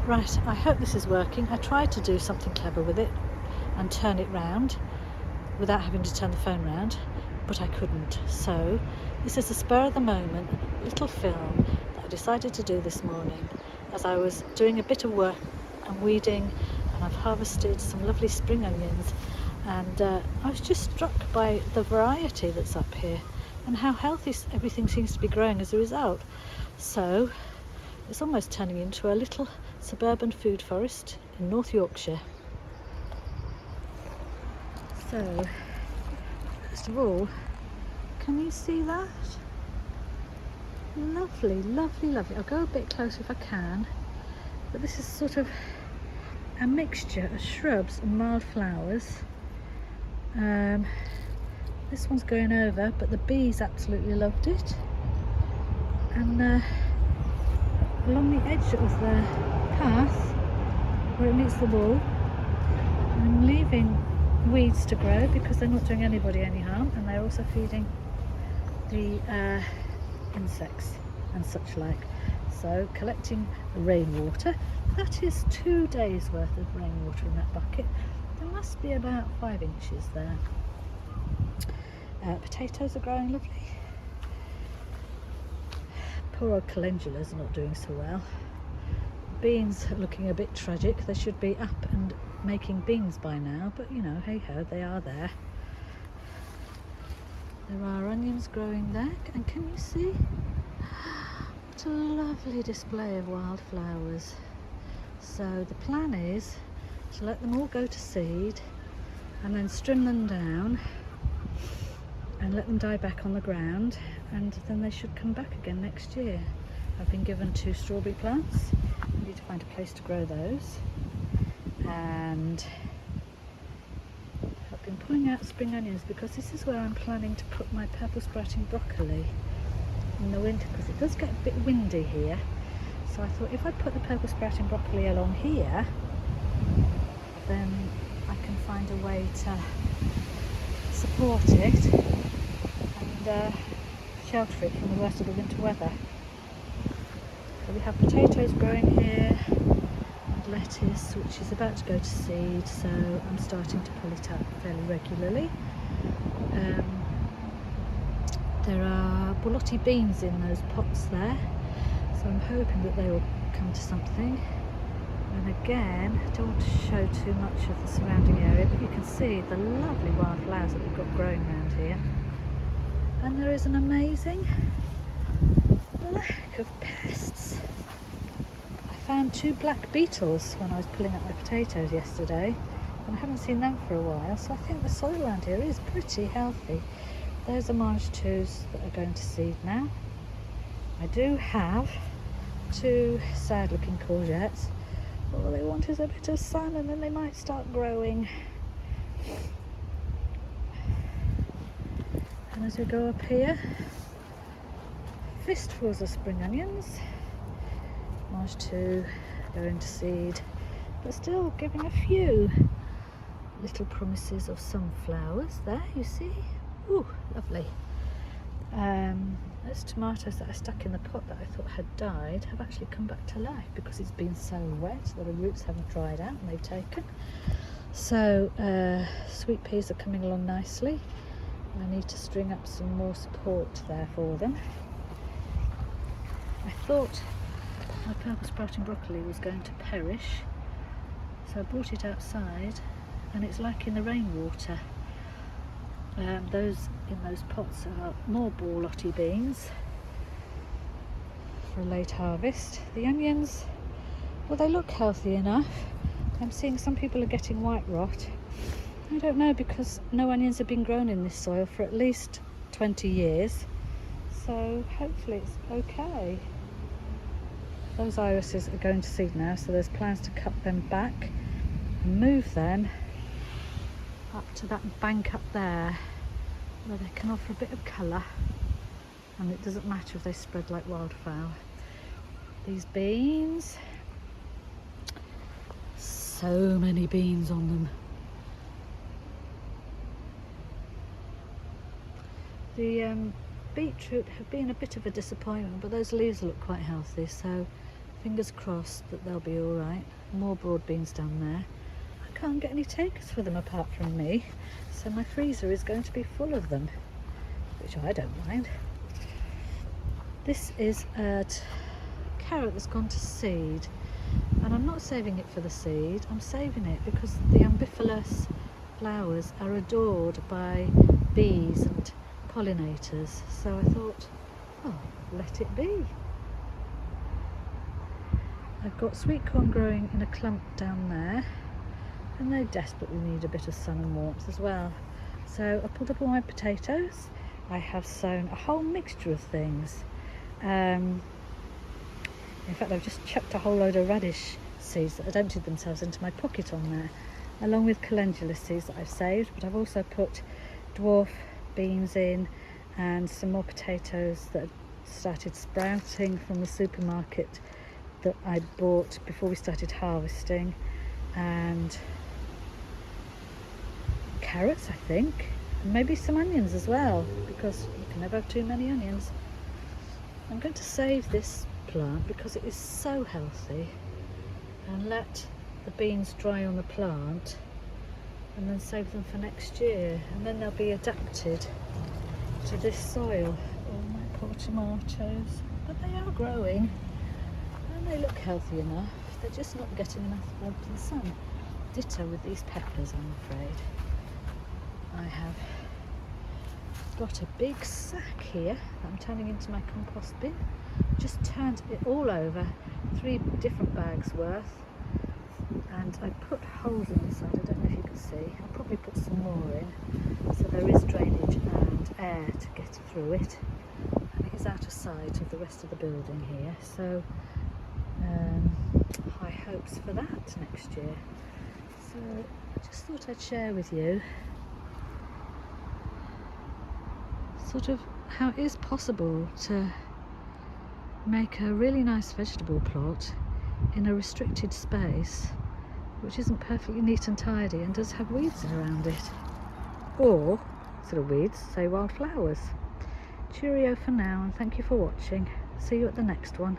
Right, I hope this is working. I tried to do something clever with it and turn it round without having to turn the phone round, but I couldn't. So this is a spur of the moment little film that I decided to do this morning as I was doing a bit of work and weeding, and I've harvested some lovely spring onions, and I was just struck by the variety that's up here and how healthy everything seems to be growing as a result. So it's almost turning into a little suburban food forest in North Yorkshire. So, first of all, can you see that? Lovely, lovely, lovely. I'll go a bit closer if I can, but this is sort of a mixture of shrubs and wildflowers. This one's going over, but the bees absolutely loved it. And along the edge of the path where it meets the wall, I'm leaving weeds to grow because they're not doing anybody any harm, and they're also feeding the insects and such like. So collecting rainwater, that is 2 days worth of rainwater in that bucket. There must be about 5 inches there. Potatoes are growing lovely. Poor old calendulas are not doing so well. Beans are looking a bit tragic. They should be up and making beans by now, but you know, hey ho, they are there. There are onions growing there, and can you see? What a lovely display of wildflowers. So the plan is to let them all go to seed and then trim them down and let them die back on the ground, and then they should come back again next year. I've been given 2 strawberry plants. I need to find a place to grow those, and I've been pulling out spring onions because this is where I'm planning to put my purple sprouting broccoli in the winter, because it does get a bit windy here. So I thought if I put the purple sprouting broccoli along here, then I can find a way to support it and shelter it from the worst of the winter weather. So we have potatoes growing here and lettuce, which is about to go to seed, so I'm starting to pull it up fairly regularly. There are borlotti beans in those pots there, so I'm hoping that they will come to something. And again, I don't want to show too much of the surrounding area, but you can see the lovely wildflowers that we've got growing around here. And there is an amazing lack of pests. I found 2 black beetles when I was pulling up my potatoes yesterday, and I haven't seen them for a while, so I think the soil around here is pretty healthy. Those are March 2s that are going to seed now. I do have 2 sad looking courgettes. All they want is a bit of sun, and then they might start growing. And as we go up here, fistfuls of spring onions. March 2 going to seed, but still giving a few little promises of sunflowers there, you see. Ooh, lovely. Those tomatoes that I stuck in the pot that I thought had died have actually come back to life because it's been so wet that the roots haven't dried out and they've taken. So sweet peas are coming along nicely. I need to string up some more support there for them. I thought my purple sprouting broccoli was going to perish, so I brought it outside, and it's liking the rainwater. Those in those pots are more borlotti beans for a late harvest. The onions, well, they look healthy enough. I'm seeing some people are getting white rot. I don't know, because no onions have been grown in this soil for at least 20 years, so hopefully it's okay. Those irises are going to seed now, so there's plans to cut them back and move them up to that bank up there where they can offer a bit of colour, and it doesn't matter if they spread like wildfire. These beans, so many beans on them. The beetroot have been a bit of a disappointment, but those leaves look quite healthy, so Fingers crossed that they'll be all right. More broad beans down there. I can't get any takers for them apart from me, so my freezer is going to be full of them, which I don't mind. This is a carrot that's gone to seed, and I'm not saving it for the seed, I'm saving it because the ambiflous flowers are adored by bees and pollinators, so I thought, oh, let it be. I've got sweet corn growing in a clump down there, and they desperately need a bit of sun and warmth as well. So I pulled up all my potatoes. I have sown a whole mixture of things. In fact, I've just chucked a whole load of radish seeds that had emptied themselves into my pocket on there, along with calendula seeds that I've saved, but I've also put dwarf beans in and some more potatoes that had started sprouting from the supermarket that I bought before we started harvesting, and carrots, I think, and maybe some onions as well, because you can never have too many onions. I'm going to save this plant because it is so healthy, and let the beans dry on the plant and then save them for next year, and then they'll be adapted to this soil. Oh, my poor tomatoes, but they are growing and they look healthy enough. They're just not getting enough warmth and sun. Ditto with these peppers, I'm afraid. I have got a big sack here that I'm turning into my compost bin. Just turned it all over, 3 different bags worth, and I put holes in the side. I don't know if you can see. I'll probably put some more in so there is drainage and air to get through it, and it is out of sight of the rest of the building here, so high hopes for that next year. So I just thought I'd share with you sort of how it is possible to make a really nice vegetable plot in a restricted space which isn't perfectly neat and tidy and does have weeds around it, or instead of weeds, say wildflowers. Cheerio for now, and thank you for watching. See you at the next one.